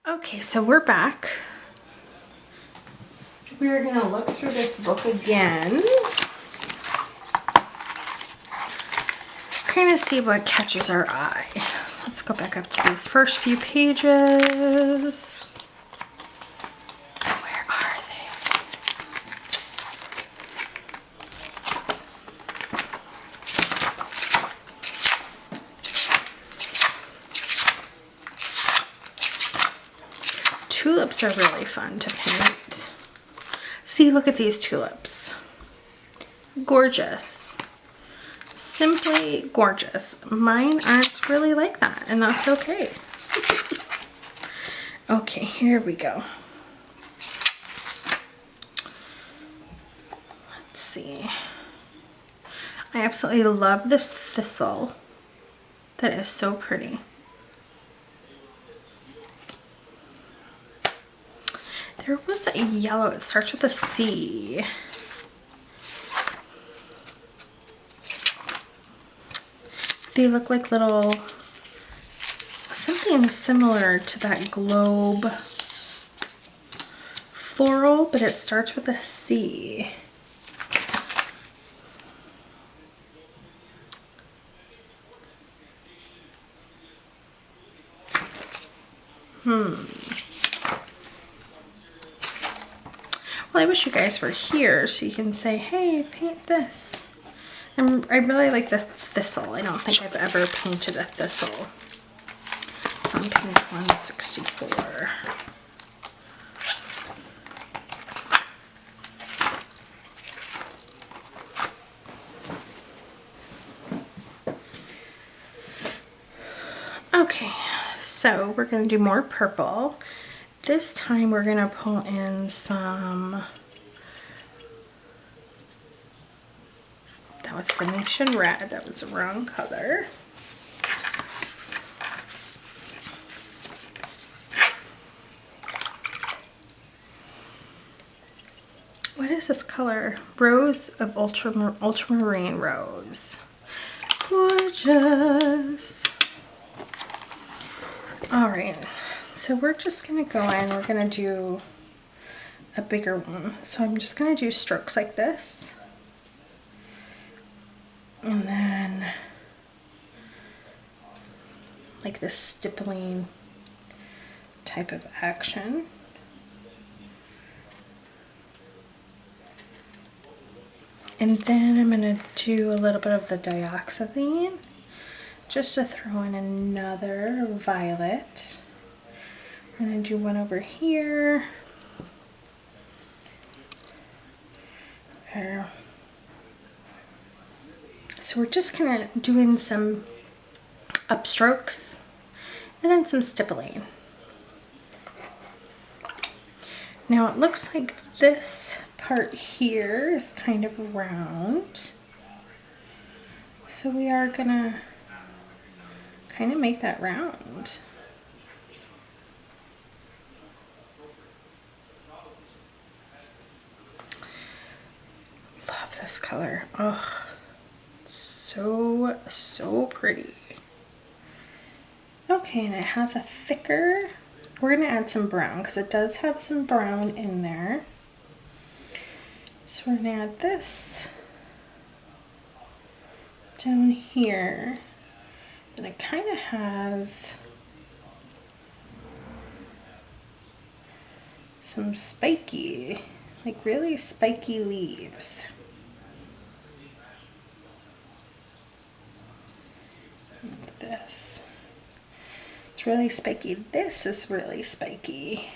Okay, so we're back. We're gonna look through this book again. Kind of see what catches our eye. So let's go back up to these first few pages. Where are they? Tulips are really fun to paint. See, look at these tulips. Gorgeous. Simply gorgeous. Mine aren't really like that, and that's okay. Okay, here we go. Let's see. I absolutely love this thistle. That is so pretty. There was a yellow, it starts with a C. They look like little, something similar to that globe floral, but it starts with a C. Well, I wish you guys were here so you can say, hey, paint this. I really like the thistle. I don't think I've ever painted a thistle. It's on page 164. Okay, so we're going to do more purple. This time we're going to pull in some, that was Venetian red, that was the wrong color. What is this color? Rose of ultramarine rose. Gorgeous. All right. So we're just going to go in, we're going to do a bigger one. So I'm just going to do strokes like this. And then like this stippling type of action. And then I'm going to do a little bit of the dioxazine just to throw in another violet. I'm going to do one over here. There. So we're just kind of doing some upstrokes and then some stippling. Now it looks like this part here is kind of round. So we are going to kind of make that round. Love this color. Oh, so pretty. Okay, and it has a thicker, we're going to add some brown because it does have some brown in there. So we're going to add this down here. And it kind of has some spiky, like really spiky leaves. Like this. It's really spiky. This is really spiky.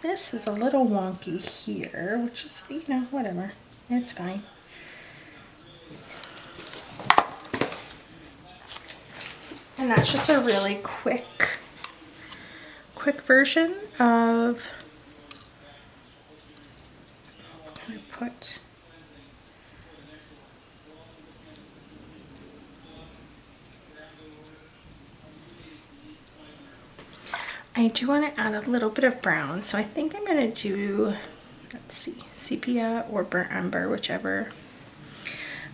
This is a little wonky here, which is, you know, whatever. It's fine. And that's just a really quick version of I do want to add a little bit of brown, so I think I'm going to do, let's see, sepia or burnt umber, whichever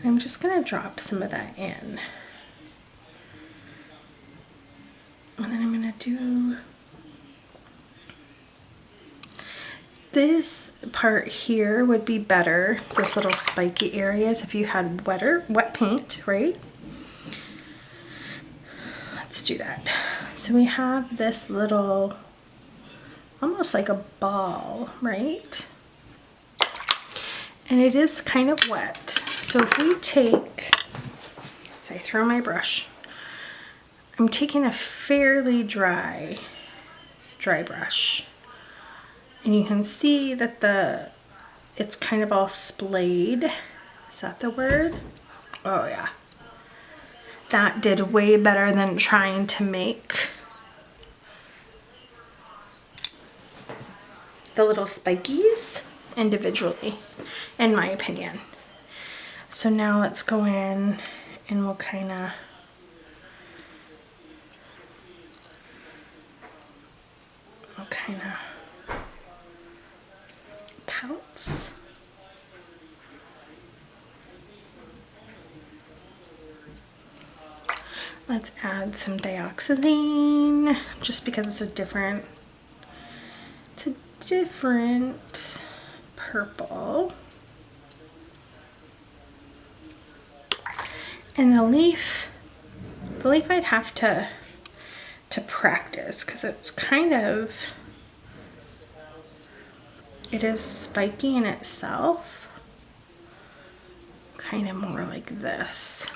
I'm just gonna drop some of that in. And then I'm gonna do this part here would be better, those little spiky areas, if you had wet paint, right? Let's do that. So we have this little, almost like a ball, right? And it is kind of wet. So if we take, so I throw my brush, I'm taking a fairly dry brush. And you can see that it's kind of all splayed. Is that the word? Oh yeah. That did way better than trying to make the little spikies individually, in my opinion. So now let's go in and we'll kind of pouts. Let's add some dioxazine, just because it's a different purple. And the leaf I'd have to practice, because it's kind of, it is spiky in itself, kind of more like this.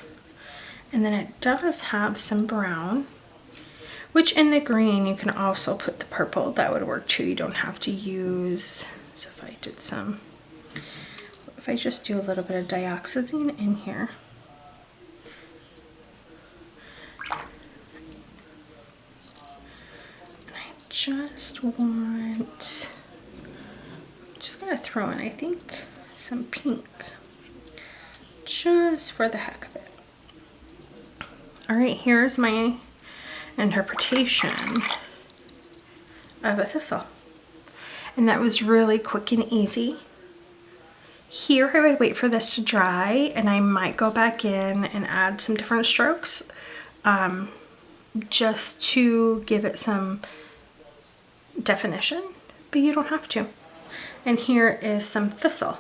And then it does have some brown, which in the green you can also put the purple. That would work too. You don't have to use, so if I just do a little bit of dioxazine in here. And I just gonna throw in, I think, some pink, just for the heck of it. All right, here's my interpretation of a thistle. And that was really quick and easy. Here I would wait for this to dry, and I might go back in and add some different strokes just to give it some definition, but you don't have to. And here is some thistle.